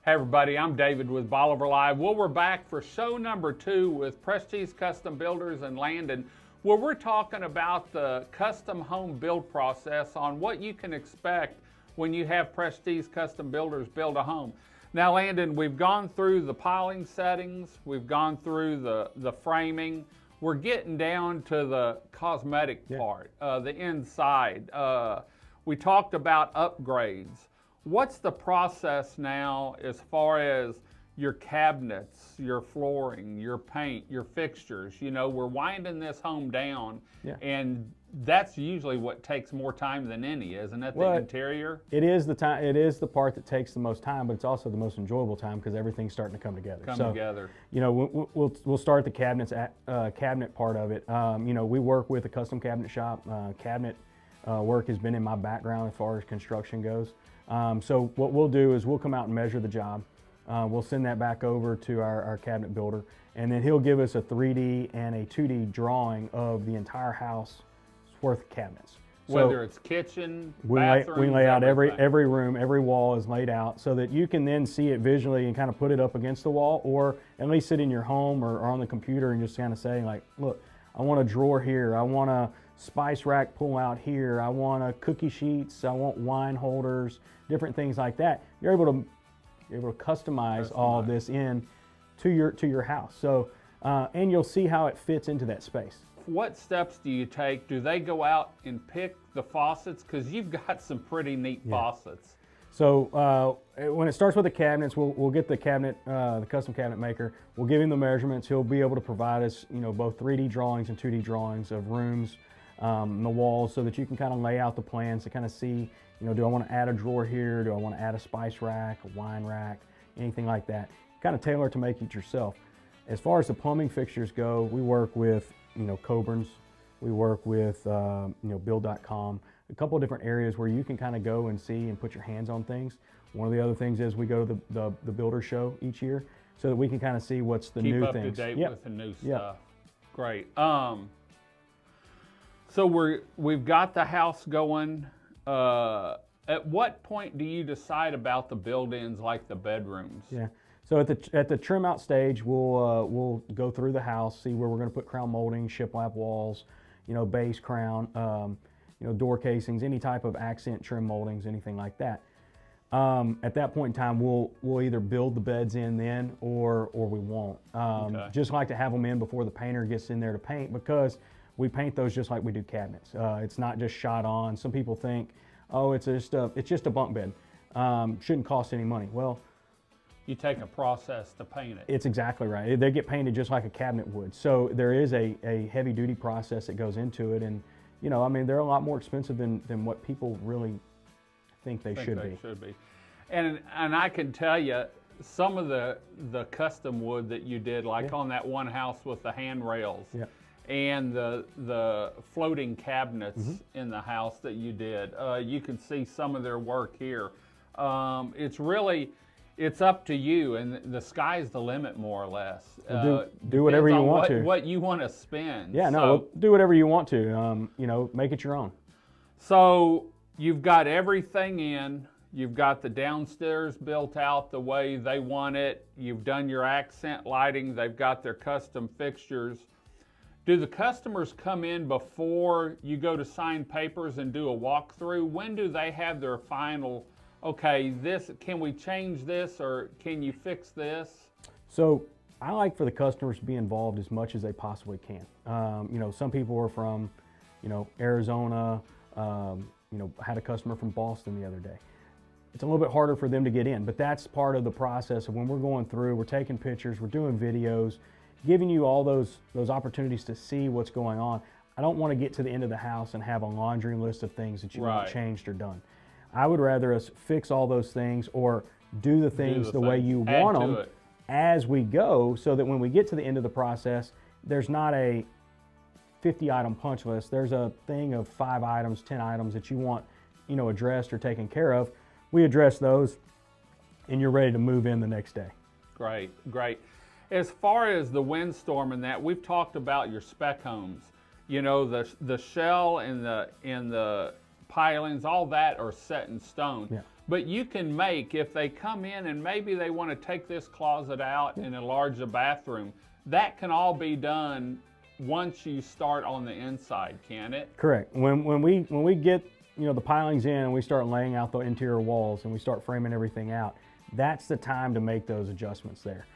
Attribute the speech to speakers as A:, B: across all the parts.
A: Hey everybody, I'm David with Bolivar Live. Well, we're back for show number 2 with Prestige Custom Builders in Landon, where we're talking about the custom home build process on what you can expect when you have Prestige Custom Builders build a home. Now Landon, we've gone through the piling settings, we've gone through the framing, we're getting down to the cosmetic part, the inside. We talked about upgrades. What's the process now as far as your cabinets, your flooring, your paint, your fixtures? You know, we're winding this home down, and that's usually what takes more time than any, isn't it? The interior?
B: It is the time. It is the part that takes the most time, but it's also the most enjoyable time because everything's starting to come together. You know, we'll start the cabinet part of it. You know, we work with a custom cabinet shop. Cabinet work has been in my background as far as construction goes. So what we'll do is we'll come out and measure the job. We'll send that back over to our cabinet builder, and then he'll give us a 3D and a 2D drawing of the entire house worth of cabinets.
A: Whether it's kitchen,
B: bathrooms, we lay out every room, every wall is laid out so that you can then see it visually and kind of put it up against the wall, or at least sit in your home or on the computer and just kind of say, like, look, I want a drawer here, I want a spice rack pull out here, I want a cookie sheets, I want wine holders, different things like that. You're able to customize all of this in to your house. So and you'll see how it fits into that space.
A: What steps do you take? Do they go out and pick the faucets? Because you've got some pretty neat faucets.
B: So when it starts with the cabinets, we'll get the cabinet, the custom cabinet maker. We'll give him the measurements. He'll be able to provide us, you know, both 3D drawings and 2D drawings of rooms, the walls, so that you can kind of lay out the plans to kind of see, you know, do I want to add a drawer here? Do I want to add a spice rack, a wine rack, anything like that? Kind of tailor to make it yourself. As far as the plumbing fixtures go, we work with, you know, Coburn's. We work with, you know, Build.com. A couple of different areas where you can kind of go and see and put your hands on things. One of the other things is we go to the builder show each year so that we can kind of see what's the new things.
A: Keep up to date with the new stuff. Great. So we've got the house going. At what point do you decide about the build-ins, like the bedrooms?
B: Yeah. So at the trim out stage, we'll go through the house, see where we're going to put crown molding, shiplap walls, you know, base crown, you know, door casings, any type of accent trim moldings, anything like that. At that point in time, we'll either build the beds in then, or we won't. Just like to have them in before the painter gets in there to paint, because we paint those just like we do cabinets. It's not just shot on. Some people think, oh, it's just a bunk bed. Shouldn't cost any money. Well,
A: you take a process to paint it.
B: It's exactly right. They get painted just like a cabinet would. So there is a heavy duty process that goes into it, and you know, I mean, they're a lot more expensive than what people really think they should be.
A: And I can tell you, some of the custom wood that you did, like on that one house with the handrails, and the floating cabinets in the house that you did, you can see some of their work here. It's up to you, and the sky's the limit, more or less.
B: Do whatever you want to.
A: What you want to spend.
B: Yeah, no, do whatever you want to. You know, make it your own.
A: So you've got everything in. You've got the downstairs built out the way they want it. You've done your accent lighting. They've got their custom fixtures. Do the customers come in before you go to sign papers and do a walkthrough? When do they have their final, okay, can we change this, or can you fix this?
B: So I like for the customers to be involved as much as they possibly can. You know, some people are from, you know, Arizona. You know, I had a customer from Boston the other day. It's a little bit harder for them to get in, but that's part of the process of when we're going through, we're taking pictures, we're doing videos, giving you all those opportunities to see what's going on. I don't want to get to the end of the house and have a laundry list of things that you want changed or done. I would rather us fix all those things or do the things the way you want them as we go, so that when we get to the end of the process, there's not a 50-item punch list. There's a thing of 5 items, 10 items that you want, you know, addressed or taken care of. We address those, and you're ready to move in the next day.
A: Great, great. As far as the windstorm and that, we've talked about your spec homes. You know, the shell and the pilings, all that are set in stone.
B: Yeah.
A: But you can make, if they come in and maybe they want to take this closet out and enlarge the bathroom, that can all be done once you start on the inside, can it?
B: Correct. When we get, you know, the pilings in and we start laying out the interior walls and we start framing everything out, that's the time to make those adjustments there.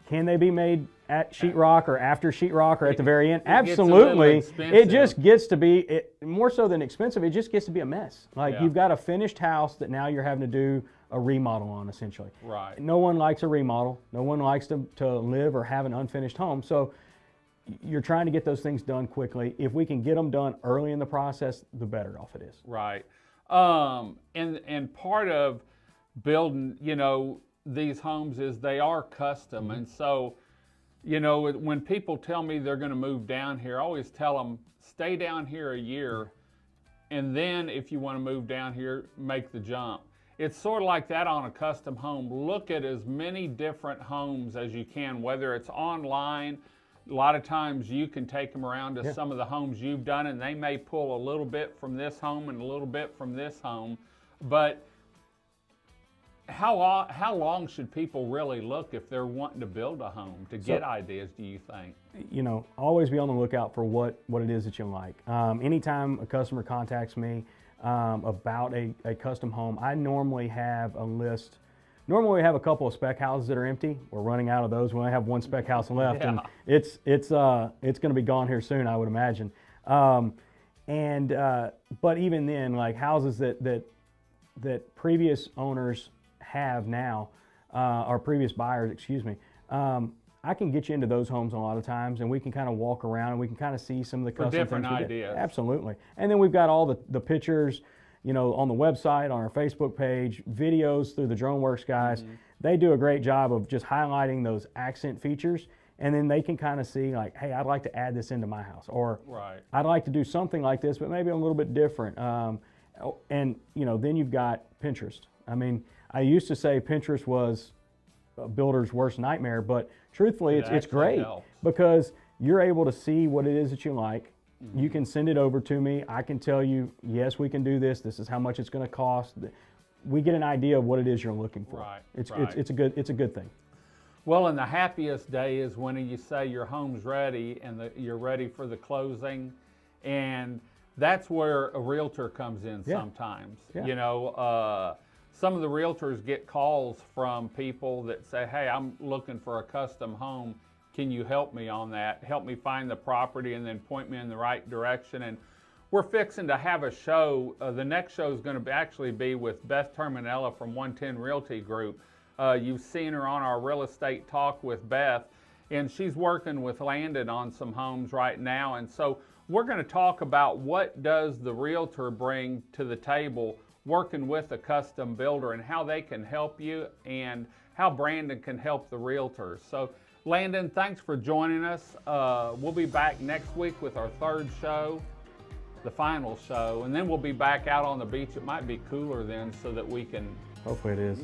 B: Can they be made at sheetrock or after sheetrock or at the very end? Absolutely. It just gets to be, more so than expensive, it just gets to be a mess. Like you've got a finished house that now you're having to do a remodel on, essentially.
A: Right.
B: No one likes a remodel. No one likes to live or have an unfinished home. So you're trying to get those things done quickly. If we can get them done early in the process, the better off it is.
A: Right. And part of building, you know, these homes is they are custom. And so, you know, when people tell me they're going to move down here, I always tell them, stay down here a year, and then if you want to move down here, make the jump. It's sort of like that on a custom home. Look at as many different homes as you can, whether it's online. A lot of times you can take them around to some of the homes you've done, and they may pull a little bit from this home and a little bit from this home. But how long should people really look if they're wanting to build a home to get ideas, do you think?
B: You know, always be on the lookout for what it is that you like. Anytime a customer contacts me about a custom home, I normally have a list. Normally we have a couple of spec houses that are empty. We're running out of those. We only have one spec house left, and it's going to be gone here soon, I would imagine. But even then, like houses that previous owners have now, or previous buyers, excuse me, I can get you into those homes a lot of times, and we can kind of walk around and we can kind of see some of the custom
A: different
B: things
A: ideas.
B: Absolutely. And then we've got all the pictures, you know, on the website, on our Facebook page, videos through the DroneWorks guys. They do a great job of just highlighting those accent features, and then they can kind of see like, hey, I'd like to add this into my house, or I'd like to do something like this, but maybe a little bit different. And you know, then you've got Pinterest. I mean, I used to say Pinterest was a builder's worst nightmare, but truthfully, it's great because you're able to see what it is that you like. You can send it over to me. I can tell you, yes, we can do this. This is how much it's going to cost. We get an idea of what it is you're looking for. It's a good thing.
A: Well, and the happiest day is when you say your home's ready and you're ready for the closing, and that's where a realtor comes in sometimes. You know, some of the realtors get calls from people that say, hey, I'm looking for a custom home. Can you help me on that? Help me find the property and then point me in the right direction. And we're fixing to have a show. The next show is going to actually be with Beth Terminella from 110 Realty Group. You've seen her on our Real Estate Talk with Beth, and she's working with Landon on some homes right now. And so we're going to talk about what does the realtor bring to the table working with a custom builder, and how they can help you and how Brandon can help the realtors. So Landon, thanks for joining us. We'll be back next week with our third show, the final show, and then we'll be back out on the beach. It might be cooler then so that we can
B: hopefully it is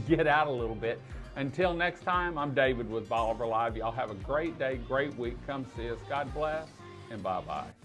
A: get out a little bit. Until next time, I'm David with Bolivar Live. Y'all have a great day, great week. Come see us. God bless, and bye-bye.